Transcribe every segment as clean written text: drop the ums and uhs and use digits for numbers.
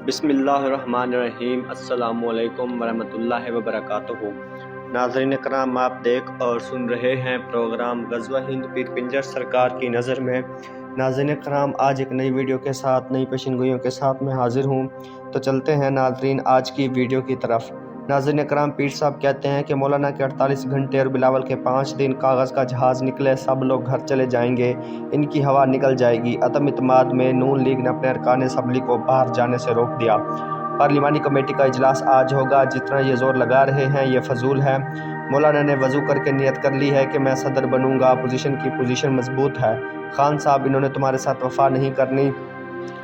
بسم اللہ الرحمن الرحیم۔ السلام علیکم ورحمۃ اللہ وبرکاتہ۔ ناظرین کرام، آپ دیکھ اور سن رہے ہیں پروگرام غزوہ ہند پیر پنجر سرکار کی نظر میں۔ ناظرین کرام، آج ایک نئی ویڈیو کے ساتھ، نئی پیشن گوئیوں کے ساتھ میں حاضر ہوں، تو چلتے ہیں ناظرین آج کی ویڈیو کی طرف۔ ناظرین کرام، پیر صاحب کہتے ہیں کہ مولانا کے 48 گھنٹے اور بلاول کے 5 دن کاغذ کا جہاز نکلے، سب لوگ گھر چلے جائیں گے، ان کی ہوا نکل جائے گی۔ عدم اعتماد میں نون لیگ نے اپنے ارکان اسمبلی کو باہر جانے سے روک دیا۔ پارلیمانی کمیٹی کا اجلاس آج ہوگا، جتنا یہ زور لگا رہے ہیں یہ فضول ہے۔ مولانا نے وضو کر کے نیت کر لی ہے کہ میں صدر بنوں گا، اپوزیشن کی پوزیشن مضبوط ہے۔ خان صاحب، انہوں نے تمہارے ساتھ وفا نہیں کرنی۔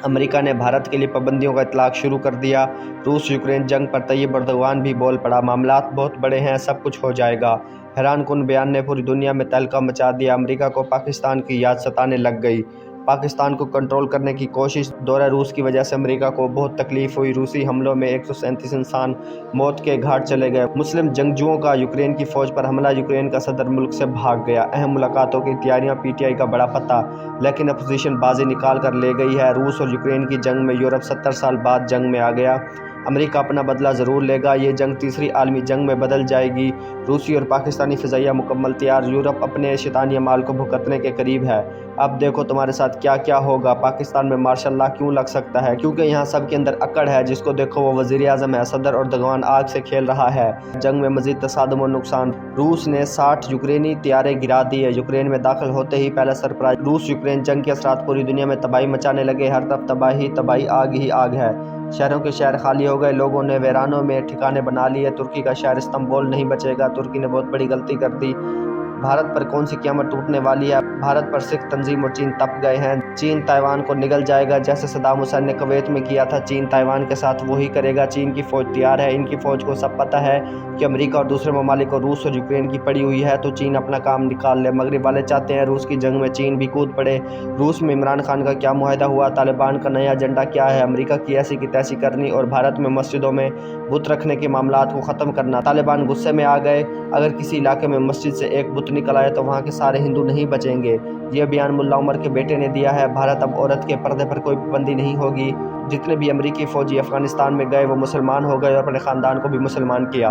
امریکہ نے بھارت کے لیے پابندیوں کا اطلاق شروع کر دیا۔ روس یوکرین جنگ پر طیب اردوغان بھی بول پڑا، معاملات بہت بڑے ہیں، سب کچھ ہو جائے گا۔ حیران کن بیان نے پوری دنیا میں تہلکہ مچا دیا۔ امریکہ کو پاکستان کی یاد ستانے لگ گئی۔ پاکستان کو کنٹرول کرنے کی کوشش، دورہ روس کی وجہ سے امریکہ کو بہت تکلیف ہوئی۔ روسی حملوں میں 137 انسان موت کے گھاٹ چلے گئے۔ مسلم جنگجوؤں کا یوکرین کی فوج پر حملہ، یوکرین کا صدر ملک سے بھاگ گیا۔ اہم ملاقاتوں کی تیاریاں، پی ٹی آئی کا بڑا پتہ، لیکن اپوزیشن بازی نکال کر لے گئی ہے۔ روس اور یوکرین کی جنگ میں یورپ 70 سال بعد جنگ میں آ گیا۔ امریکہ اپنا بدلہ ضرور لے گا، یہ جنگ تیسری عالمی جنگ میں بدل جائے گی۔ روسی اور پاکستانی فضائیہ مکمل تیار، یورپ اپنے شیطانی اعمال کو بھگتنے کے قریب ہے۔ اب دیکھو تمہارے ساتھ کیا کیا ہوگا۔ پاکستان میں مارشل لا کیوں لگ سکتا ہے؟ کیونکہ یہاں سب کے اندر اکڑ ہے، جس کو دیکھو وہ وزیر اعظم ہے۔ صدر اردوغان آگ سے کھیل رہا ہے، جنگ میں مزید تصادم و نقصان۔ روس نے 60 یوکرینی طیارے گرا دیے۔ یوکرین میں داخل ہوتے ہی پہلا سرپرائز، روس یوکرین جنگ کے اثرات پوری دنیا میں تباہی مچانے لگے۔ ہر طرف تباہی تباہی، آگ ہی آگ ہے۔ شہروں کے شہر خالی ہو گئے، لوگوں نے ویرانوں میں ٹھکانے بنا لیے۔ ترکی کا شہر استنبول نہیں بچے گا۔ ترکی نے بہت بڑی غلطی کر دی۔ بھارت پر کون سی قیامت ٹوٹنے والی ہے؟ بھارت پر سکھ تنظیم اور چین تپ گئے ہیں۔ چین تائیوان کو نگل جائے گا، جیسے صدام حسین نے کویت میں کیا تھا۔ چین تائیوان کے ساتھ وہی کرے گا۔ چین کی فوج تیار ہے، ان کی فوج کو سب پتہ ہے کہ امریکہ اور دوسرے ممالک کو روس اور یوکرین کی پڑی ہوئی ہے، تو چین اپنا کام نکال لے۔ مغرب والے چاہتے ہیں روس کی جنگ میں چین بھی کود پڑے۔ روس میں عمران خان کا کیا معاہدہ ہوا؟ طالبان کا نیا ایجنڈا کیا ہے؟ امریکہ کی ایسی کی تیسی کرنی اور بھارت میں مسجدوں میں بت رکھنے کے معاملات کو ختم کرنا۔ طالبان غصے میں آ گئے، اگر کسی علاقے میں مسجد سے ایک بت نکل آئے تو وہاں کے سارے ہندو نہیں بچیں گے۔ یہ بیان ملا عمر کے بیٹے نے دیا ہے۔ بھارت اب عورت کے پردے پر کوئی پابندی نہیں ہوگی۔ جتنے بھی امریکی فوجی افغانستان میں گئے وہ مسلمان ہو گئے اور اپنے خاندان کو بھی مسلمان کیا۔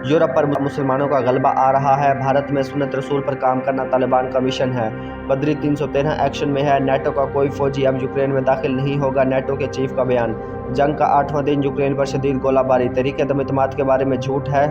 یورپ پر مسلمانوں کا غلبہ آ رہا ہے۔ بھارت میں سنت رسول پر کام کرنا طالبان کا مشن ہے۔ بدری 313 ایکشن میں ہے۔ نیٹو کا کوئی فوجی اب یوکرین میں داخل نہیں ہوگا، نیٹو کے چیف کا بیان۔ جنگ کا 8واں دن، یوکرین پر شدید گولہ باری۔ تحریک عدم اعتماد کے بارے میں جھوٹ ہے۔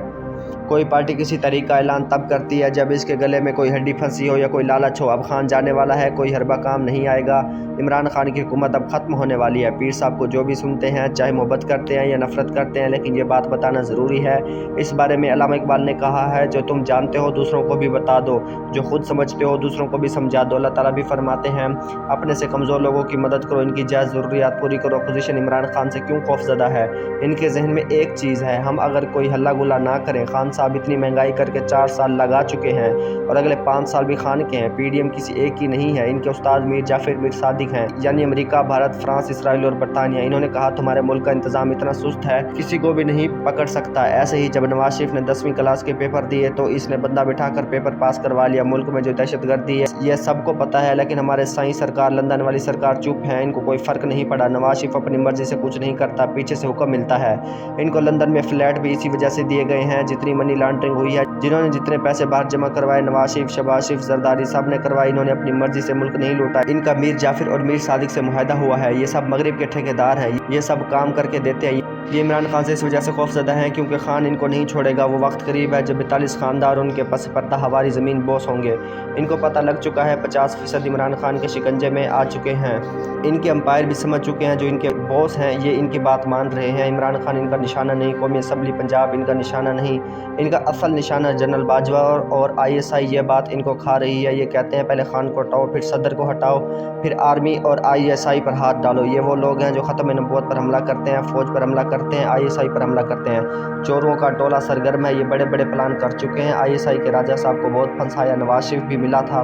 کوئی پارٹی کسی تحریک کا اعلان تب کرتی ہے جب اس کے گلے میں کوئی ہڈی پھنسی ہو یا کوئی لالچ ہو۔ اب خان جانے والا ہے، کوئی حربہ کام نہیں آئے گا۔ عمران خان کی حکومت اب ختم ہونے والی ہے۔ پیر صاحب کو جو بھی سنتے ہیں، چاہے محبت کرتے ہیں یا نفرت کرتے ہیں، لیکن یہ بات بتانا ضروری ہے۔ اس بارے میں علامہ اقبال نے کہا ہے، جو تم جانتے ہو دوسروں کو بھی بتا دو، جو خود سمجھتے ہو دوسروں کو بھی سمجھا دو۔ اللہ تعالیٰ بھی فرماتے ہیں، اپنے سے کمزور لوگوں کی مدد کرو، ان کی جائز ضروریات پوری کرو۔ اپوزیشن عمران خان سے کیوں خوف زدہ ہے؟ ان کے ذہن میں ایک چیز ہے، ہم اگر کوئی ہلہ گلا نہ کریں۔ خان صاحب اتنی مہنگائی کر کے 4 سال لگا چکے ہیں اور اگلے 5 سال بھی خان کے ہیں۔ پی ڈی ایم کسی ایک کی نہیں ہے، ان کے استاد میر جعفر میر صادق ہیں، یعنی امریکہ، بھارت، فرانس، اسرائیل اور برطانیہ۔ انہوں نے کہا تمہارے ملک کا انتظام اتنا سست ہے کسی کو بھی نہیں پکڑ سکتا۔ ایسے ہی جب نواز شریف نے 10ویں کلاس کے پیپر دیے تو اس نے بندہ بٹھا کر پیپر پاس کروا لیا۔ ملک میں جو دہشت گردی ہے یہ سب کو پتہ ہے، لیکن ہمارے سائیں سرکار، لندن والی سرکار چپ ہے، ان کو کوئی فرق نہیں پڑا۔ نواز شریف اپنی مرضی سے کچھ نہیں کرتا، پیچھے سے حکم ملتا ہے۔ ان کو لندن میں فلیٹ بھی اسی وجہ سے دیے گئے ہیں، جتنی منی لانڈرنگ ہوئی ہے، جنہوں نے جتنے پیسے باہر جمع کروائے، نواز شریف، شہباز شریف، زرداری سب نے کروائی۔ انہوں نے اپنی مرضی سے ملک نہیں لوٹا۔ ان کا میر جعفر اور میر صادق سے معاہدہ ہوا ہے، یہ سب مغرب کے ٹھیکیدار ہیں، یہ سب کام کر کے دیتے ہیں۔ یہ عمران خان سے اس وجہ سے خوف زدہ ہیں کیونکہ خان ان کو نہیں چھوڑے گا۔ وہ وقت قریب ہے جب 42 خاندار ان کے پس پردہ ہواری زمین بوس ہوں گے۔ ان کو پتہ لگ چکا ہے، 50% عمران خان کے شکنجے میں آ چکے ہیں۔ ان کے امپائر بھی سمجھ چکے ہیں، جو ان کے باس ہیں یہ ان کی بات مان رہے ہیں۔ عمران خان ان کا نشانہ نہیں، قومی اسمبلی پنجاب ان کا نشانہ نہیں، ان کا اصل نشانہ جنرل باجوہ اور ISI۔ یہ بات ان کو کھا رہی ہے۔ یہ کہتے ہیں پہلے خان کو ہٹاؤ، پھر صدر کو ہٹاؤ، پھر آرمی اور ISI پر ہاتھ ڈالو۔ یہ وہ لوگ ہیں جو ختم نبوت پر حملہ کرتے ہیں، فوج پر حملہ کرتے ہیں، ISI پر حملہ کرتے ہیں۔ چوروں کا ٹولہ سرگرم ہے، یہ بڑے بڑے پلان کر چکے ہیں۔ ISI کے راجہ صاحب کو بہت پھنسایا، نواز شریف بھی ملا تھا۔